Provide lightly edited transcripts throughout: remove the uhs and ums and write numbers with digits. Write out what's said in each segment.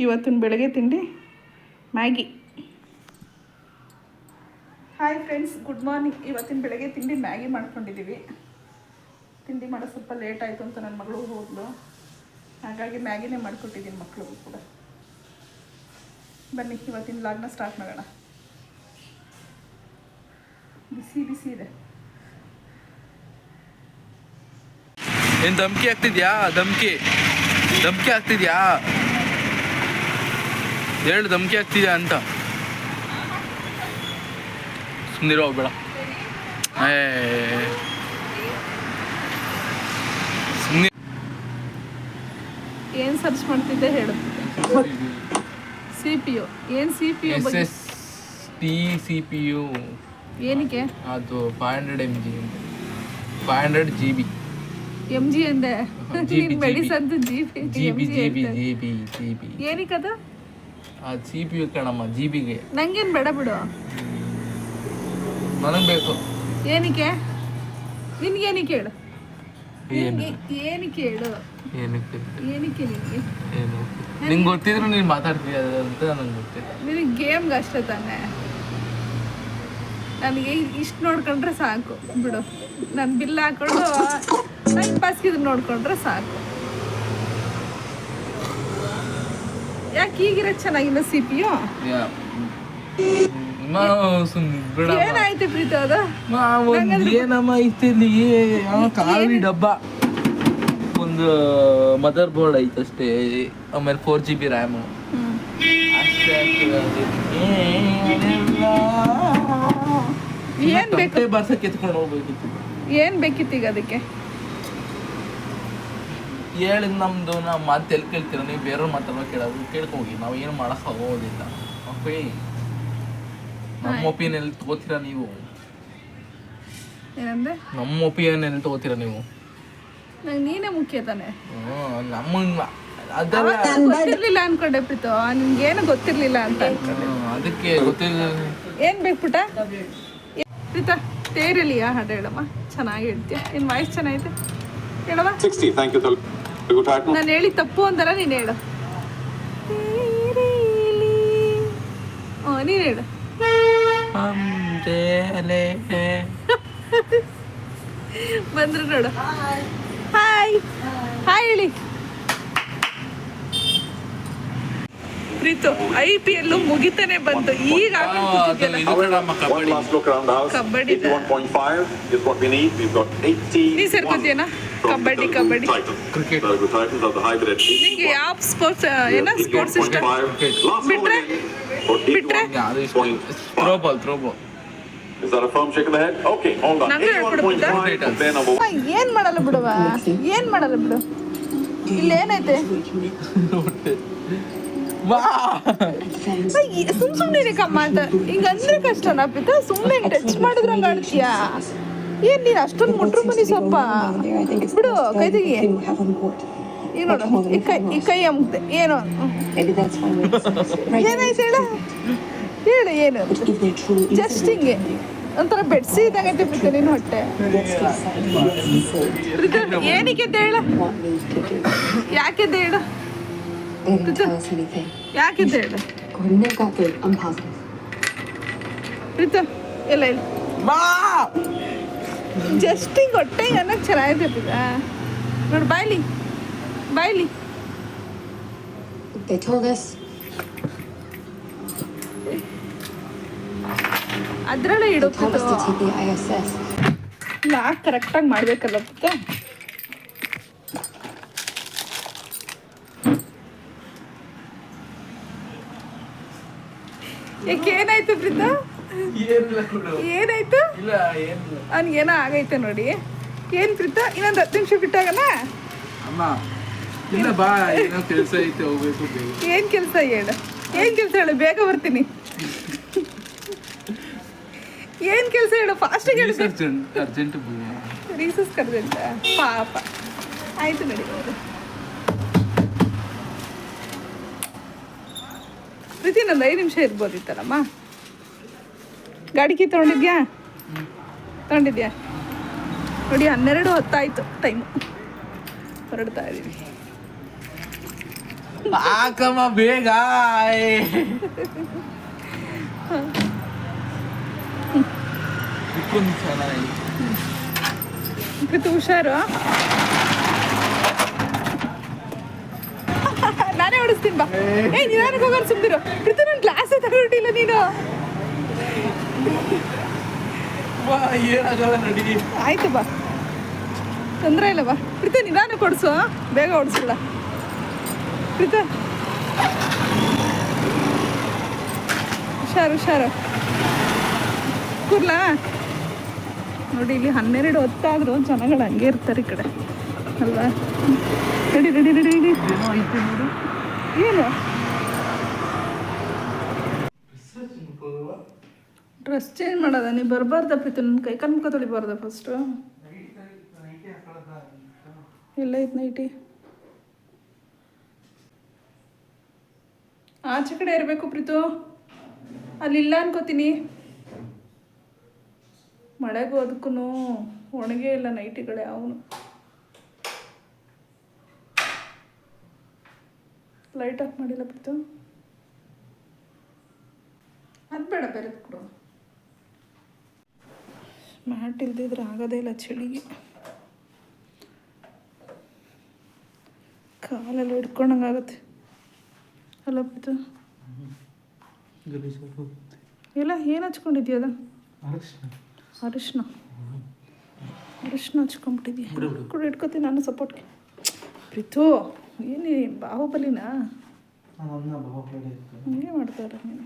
ಇವತ್ತಿನ ಬೆಳಗ್ಗೆ ತಿಂಡಿ Maggi. Hi friends, good morning. ಇವತ್ತಿನ ಬೆಳಗ್ಗೆ ತಿಂಡಿ ಮ್ಯಾಗಿ ಮಾಡ್ಕೊಂಡಿದ್ದೀವಿ. ತಿಂಡಿ ಮಾಡೋ ಸ್ವಲ್ಪ ಲೇಟ್ ಆಯಿತು ಅಂತ ನನ್ನ ಮಗಳು ಹೋದ್ಲು, ಹಾಗಾಗಿ ಮ್ಯಾಗಿನೇ ಮಾಡಿಕೊಟ್ಟಿದ್ದೀನಿ ಮಕ್ಕಳಿಗೂ ಕೂಡ. ಬನ್ನಿ ಇವತ್ತಿನ ವ್ಲಾಗ್ನ ಸ್ಟಾರ್ಟ್ ಮಾಡೋಣ. ಬಿಸಿ ಬಿಸಿ ಇದೆ. ಏನು ಧಮ್ಕಿ ಆಗ್ತಿದ್ಯಾ? ಧಮ್ಕಿ ಆಗ್ತಿದ್ಯಾ? ಹೇಳು, ಧಮ್ಕಿ ಆಗ್ತಿದ್ಯಾ ಅಂತ. ಸುಮ್ಮನಿರೋ ಬೇಡ. ಸುಮ್ಮನೆ ಏನು ಸರ್ಚ್ ಮಾಡ್ತಿದ್ದೆ ಹೇಳು. CPU ಏನು? CPU CPU ಏನಕ್ಕೆ? ಅದು 500 GB MG ಅಂದೆ. ಮೆಡಿಸನ್ದು GB ಏನಕ್ಕದು? ಅದು CPU ಕಣಮ್ಮ, GB-ಗೆ. ನಂಗೇನು ಬೇಡ ಬಿಡು, ನನಗೆ ಬೇಕು. ಏನಕ್ಕೆ? ನಿನ್ಗೇನಕ್ಕೆ ಹೇಳು. ಏನಕ್ಕೆ ಹೇಳು? ಏನಕ್ಕೆ ನಿನಗೆ ನಿಂಗೆ ಗೊತ್ತಿದ್ರು ನೀನು ಮಾತಾಡ್ತೀಯ ಅಂತ ನನಗೆ ಗೊತ್ತಿಲ್ಲ. ನಿನಗೆ ಗೇಮ್ಗೆ ಅಷ್ಟೇ ತಾನೆ. ನನಗೆ ಇಷ್ಟು ನೋಡ್ಕೊಂಡ್ರೆ ಸಾಕು ಬಿಡು. ನಾನು ಬಿಲ್ ಹಾಕೊಂಡು ಟೈಮ್ ಪಾಸ್ಗೆ ನೋಡ್ಕೊಂಡ್ರೆ ಸಾಕು. ಯಾಕೆ ಈಗಿರೋ ಚೆನ್ನಾಗಿಲ್ಲ CPU? ಏನಾಯ್ತು ಪ್ರೀತಿ? ಅದು ಏನಮ್ಮ ಐತಿಲ್ಲಿ ಖಾಲಿ ಡಬ್ಬ. ಒಂದು ಮದರ್ ಬೋರ್ಡ್ ಐತಷ್ಟೇ, ಆಮೇಲೆ 4 GB ರ್ಯಾಮು ಅಷ್ಟೇ. ಏನು ಬೇಕು? ಬರ್ಸಕ್ಕೆ ಎತ್ಕೊಂಡು ಹೋಗ್ಬೇಕಿತ್ತು. ಏನು ಬೇಕಿತ್ತು ಈಗ ಅದಕ್ಕೆ? ಹೇಳಿ, ನಮ್ದು ನಾವು ಮಾತು ಎಲ್ಲಿ ಕೇಳ್ತೀರ ನೀವು? ಬೇರೆಯವ್ರು ಮಾತಾಡೋ ಕೇಳ್ಕೋಗಿ, ನಾವು ಏನು ಮಾಡಕ್ ಆಗೋದಿಲ್ಲ. ಓಕೆ, ನಮ್ಮ ಒಪಿನಿಯನ್ ಎಲ್ಲಿ ತಗೋತೀರಾ ನೀವು? ಏನಂದ್ರೆ ನಮ್ಮ ಒಪಿನಿಯನ್ ಎಲ್ಲಿ ತಗೋತೀರಾ ನೀವು? ನಂಗೆ ನೀನೇ ಮುಖ್ಯ ತಾನೆ. ನಮ್ಮ ಅದೆಲ್ಲ ಗೊತ್ತಿರ್ಲಿಲ್ಲ ಅನ್ಕೊಂಡೆ ಪ್ರೀತು, ನಿಮ್ಗೇನು ಗೊತ್ತಿರ್ಲಿಲ್ಲ ಅಂತ ಅನ್ಕೊಂಡೆ. ಅದಕ್ಕೆ ಗೊತ್ತಿಲ್ಲ. ಏನ್ ಬೇಕು ಪುಟ? ಪ್ರೀತಾ, ತೇರಲಿಯಾ ಹಾಡು ಹೇಳಮ್ಮ, ಚೆನ್ನಾಗಿ ಹೇಳ್ತೀಯ. ನಿನ್ ವಾಯ್ಸ್ ಚೆನ್ನಾಗೈತೆ, ಹೇಳಮ್ಮ. ನಾನು ಹೇಳಿ ತಪ್ಪು ಅಂದಲ್ಲ, ನೀನು ಹೇಳು. ನೀನು ಹೇಳು. ಬಂದ್ರು ನೋಡು. ಹಾಯ್ ಹಾಯ್ ಹೇಳಿ. ಪ್ರೀತು, IPL ಮುಗಿತಾನೆ ಬಂತು. ಈಗ ಕಬಡ್ಡಿ ನೀ ಸೇರ್ಕೋತೀಯನ? ಕಬಡ್ಡಿ ನಿಂಗೆ ಯಾವ ಸ್ಪೋರ್ಟ್ಸ್ ಏನ ಸ್ಪೋರ್ಟ್ಸ್ ಇಷ್ಟ? ಬಿಟ್ರೆ ಏನ್ ಮಾಡಲ್ಲ ಬಿಡುವ, ಏನ್ ಮಾಡಲ್ಲ ಬಿಡು. ಇಲ್ಲಿ ಏನೈತೆ? ಸುಮ್ನೆ ಕಮ್ಮ ಅಂತ ಹಿಂಗಂದ್ರೆ ಕಷ್ಟನಾ ಪ್ರೀತ? ಸುಮ್ನೆ ಟಚ್ ಮಾಡಿದ್ರ ಹಂಗ ಆಡ್ತೀಯಾ? ಏನ್ ನೀನ್ ಅಷ್ಟೊಂದು ಮುಟ್ರು ಮನಿ ಸ್ವಲ್ಪ ಬಿಡು. ಕೈ ತೆಗಿ. ಈಗ ನೋಡು, ಈ ಕೈ ಅಮ್ದೆ ಏನು? ಏನಾಯ್ತು ಹೇಳು ಏನು? ಜಸ್ಟ್ ಹಿಂಗೆ ಒಂಥರ ಬೆಡ್ಸಿ ಇದ್ದಾಗೈತೆ ಪ್ರೀತ ನಿನ್ನ ಹೊಟ್ಟೆ. ಏನಕ್ಕೆ ಹೇಳ? ಯಾಕೆದ್ದ ಹೇಳು? ಯಾಕೆದ್ದ ಹೇಳು ಪ್ರೀತ? ಎಲ್ಲ ಇಲ್ಲ, ಜಸ್ಟ್ ಹಿಂಗೆ ಹೊಟ್ಟೆ ಅನ್ನಕ್ಕೆ ಚೆನ್ನಾಗಿದೆ ಪ್ರೀತ. ನೋಡು, ಬಾಯ್ಲಿ ಅದ್ರಲ್ಲೇ ಇಡು. ಲಾಕ್ ಕರೆಕ್ಟಾಗಿ ಮಾಡ್ಬೇಕಲ್ಲ ಪ್ರೀತ. ಯಾಕೆ ಏನಾಯ್ತು ಪ್ರೀತ? ಏನಾಯ್ತು? ಅವ್ನಿಗೇನೋ ಆಗೈತೆ ನೋಡಿ. ಏನ್ ಪ್ರೀತ? ಇನ್ನೊಂದು 10 ನಿಮಿಷ ಬಿಟ್ಟಾಗಲ್ಲ. ಏನ್ ಕೆಲಸ ಹೇಳು? ಏನ್ ಕೆಲಸ ಹೇಳು? ಬೇಗ ಬರ್ತೀನಿ. ಏನ್ ಕೆಲಸ ಹೇಳು? ಫಾಸ್ಟ್ ಹೇಳು. ರೀಸಸ್ ಕರೆದಂತ ಪಾಪ. ಆಯ್ತು ನಡಿ. ಪ್ರೀತಿ, ಇನ್ನೊಂದು 5 ನಿಮಿಷ ಇರ್ಬೋದಿತ್ತಲ್ಲಮ್ಮ. ಗಾಡಿ ಕೀ ತಗೊಂಡಿದ್ಯಾ ನೋಡಿ? 12:10 ಟೈಮು. ಹೊರಡ್ತಾ ಇದ್ದೀವಿ. ಹಾಕಮ್ಮ ಬೇಗ. ಇಕ್ಕೊಂದು ಚೆನ್ನಾಗಿ ಪ್ರೀತು ಹುಷಾರು. ನಾನೇ ಹೊಡಿಸ್ತೀನಿ ಬಾ. ಏಯ್ ನಿಧಾನಕ್ಕೆ ಹೋಗೋರು ಸುಮ್ದಿರು. ಪ್ರೀತು ನನ್ನ ಕ್ಲಾಸೇ ತಗೊಂಡಿಲ್ಲ ನೀನು. ಏನಾಗಲ್ಲ ನಡಿ. ಆಯ್ತು ಬಾ, ತೊಂದರೆ ಇಲ್ಲ ಬಾ. ಪ್ರೀತು ನಿಧಾನ ಕೊಡಿಸು, ಬೇಗ ಹೊಡಿಸಲ್ಲ. ಪ್ರೀತು ಹುಷಾರು. ಕೂರ್ಲಾ? ನೋಡಿ ಇಲ್ಲಿ 12 ಹೊತ್ತಾದರೂ ಜನಗಳು ಹಂಗೆ ಇರ್ತಾರೆ ಈ ಕಡೆ ಅಲ್ವಾ? ರೆಡಿ ಏನು ಡ್ರೆಸ್ ಚೇಂಜ್ ಮಾಡೋದ? ನೀವು ಬರಬಾರ್ದ ಪ್ರೀತಿ? ನನ್ನ ಕೈ ಕಾಲು ಮುಖ ತೊಳಿಬಾರ್ದ ಫಸ್ಟು? ಎಲ್ಲ ಐತೆ ನೈಟಿ? ಆಚೆ ಕಡೆ ಇರಬೇಕು ಪ್ರೀತು, ಅಲ್ಲಿಲ್ಲ ಅನ್ಕೋತೀನಿ. ಮಳೆಗೂ ಅದಕ್ಕೂ ಒಣಗೇ ಇಲ್ಲ ನೈಟಿಗಳೇ ಅವನು. ಲೈಟ್ ಆಫ್ ಮಾಡಿಲ್ಲ ಪ್ರೀತು? ಅದು ಬೇಡ, ಬೇರೆ ಕೊಡು. ಮ್ಯಾಟ್ ಇಲ್ದಿದ್ರೆ ಆಗೋದೇ ಇಲ್ಲ ಚಳಿಗೆ. ಕಾಲೆಲ್ಲ ಹಿಡ್ಕೊಂಡಂಗಾಗತ್ತೆ ಅಲ್ಲ ಪ್ರೀತು? ಎಲ್ಲ ಏನು ಹಚ್ಕೊಂಡಿದ್ಯಾ? ಅದು ಅರಿಶಿನ ಹಚ್ಕೊಂಬಿಟ್ಟಿದ್ಯಾ? ಕೂಡ ಇಟ್ಕೋತೀನಿ ನಾನು ಸಪೋರ್ಟ್ಗೆ. ಪ್ರೀತು ಏನು ಬಾಹುಬಲಿನಾ? ಹಂಗೆ ಮಾಡ್ತಾರೆ ನೀನು.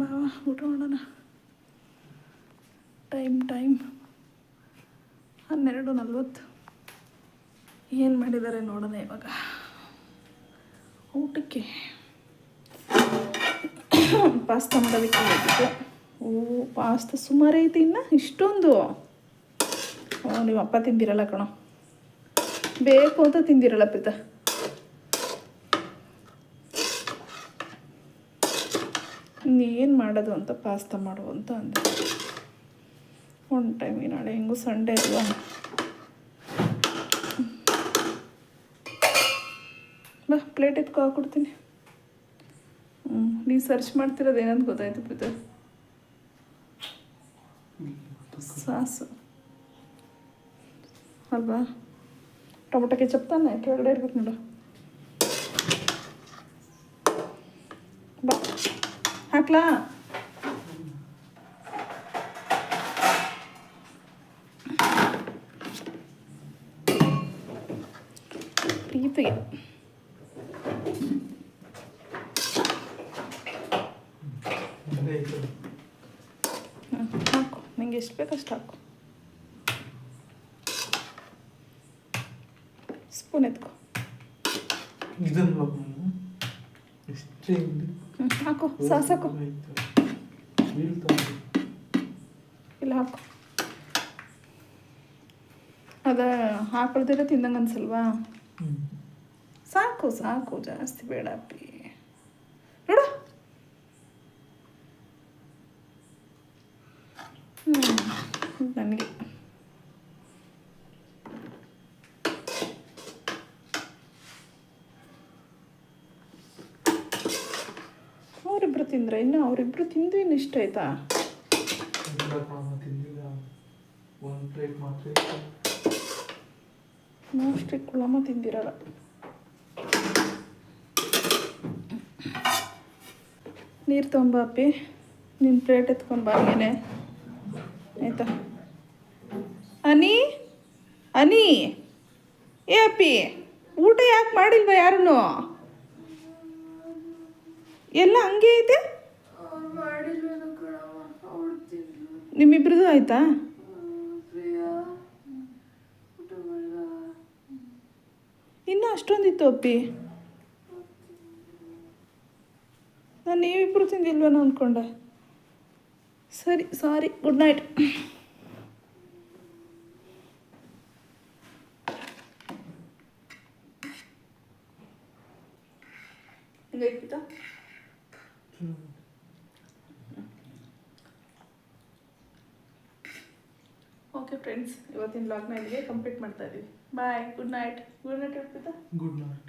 ಬಾವ ಊಟ ಮಾಡೋಣ. ಟೈಮ್ 12:40. ಏನು ಮಾಡಿದ್ದಾರೆ ನೋಡೋಣ ಇವಾಗ ಊಟಕ್ಕೆ. ಪಾಸ್ತಾ ಮಾಡೋದಕ್ಕೆ ಹೋಗಿದ್ದು. ಓ ಪಾಸ್ತಾ ಸುಮಾರು ಐತಿ ಇನ್ನು ಇಷ್ಟೊಂದು. ನಿಮ್ಮ ಅಪ್ಪ ತಿಂದಿರಲ್ಲ ಕಣೋ, ಬೇಕು ಅಂತ ತಿಂದಿರಲ್ಲ ಪ್ರೀತ. ಇನ್ನೇನು ಮಾಡೋದು ಅಂತ ಪಾಸ್ತಾ ಮಾಡು ಅಂತ ಅಂದೆ. ಒಂದು ಟೈಮ್ ನಾಳೆ ಹೆಂಗೂ ಸಂಡೇ ಅಲ್ವಾ? ಬಾ ಪ್ಲೇಟ್ ಎತ್ಕೊ ಹಾಕ್ಕೊಡ್ತೀನಿ. ನೀವು ಸರ್ಚ್ ಮಾಡ್ತಿರೋದು ಏನಂತ ಗೊತ್ತಾಯ್ತು ಪ್ರೀತ? ಸಾಸು ಅಲ್ವಾ? ಟೊಮೊಟೊ ಕೆಚಪ್ ತಾನೆ ಕೆಳಗಡೆ ಇರ್ಬೇಕು ನೋಡು. ಬಾ ಹಾಕ್ಲಾ? ಪ್ರೀತಿಗೆ ಹಾಕು, ನಿಂಗೆ ಎಷ್ಟು ಬೇಕಷ್ಟು ಹಾಕು. ಸ್ಪೂನ್ ಎತ್ಕೊ. ಹಾಕು, ಸಾಸ್ ಹಾಕು. ಇಲ್ಲ ಹಾಕು. ಅದ ಹಾಕೊಳ್ದಿರ ತಿಂದಂಗೆ ಅನ್ಸಲ್ವಾ? ಸಾಕು ಜಾಸ್ತಿ ಬೇಡ ಅಪ್ಪಿ. ನೋಡ ನನಗೆ ಅವರಿಬ್ರು ತಿಂದ್ರೆ ಇನ್ನು ಅವರಿಬ್ರು ತಿಂದು ಇನ್ನು ಇಷ್ಟ ಆಯ್ತಾ? ಮೋಸ್ಟ್ಲಿ ಕುಳಮ್ಮ ತಿಂದಿರಲ್ಲ. ನೀರು ತೊಗೊಂಬ ಅಪ್ಪಿ, ನಿನ್ನ ಪ್ಲೇಟ್ ಎತ್ಕೊಂಡು ಬಾಗೇನೆ ಆಯಿತಾ? ಅನಿ ಏ ಅಪ್ಪಿ, ಊಟ ಯಾಕೆ ಮಾಡಿಲ್ವ ಯಾರನ್ನು? ಎಲ್ಲ ಹಂಗೆ ಐತೆ. ನಿಮ್ಮಿಬ್ರದ್ದು ಆಯ್ತಾ? ಇನ್ನೂ ಅಷ್ಟೊಂದಿತ್ತು ಅಪ್ಪಿ. ನಾನು ನೀವಿಬ್ಬರು ತಿಂದಿಲ್ವೇನೋ ಅಂದ್ಕೊಂಡೆ. ಸರಿ ಸಾರಿ, ಗುಡ್ ನೈಟ್. ಹೆಂಗಾಯ್ತಾ? Okay friends. ಫ್ರೆಂಡ್ಸ್ ಇವತ್ತಿನ ಬ್ಲಾಗ್ನ ಇಲ್ಲಿಗೆ ಕಂಪ್ಲೀಟ್ ಮಾಡ್ತಾ ಇದೀವಿ bye good night Arpita good night.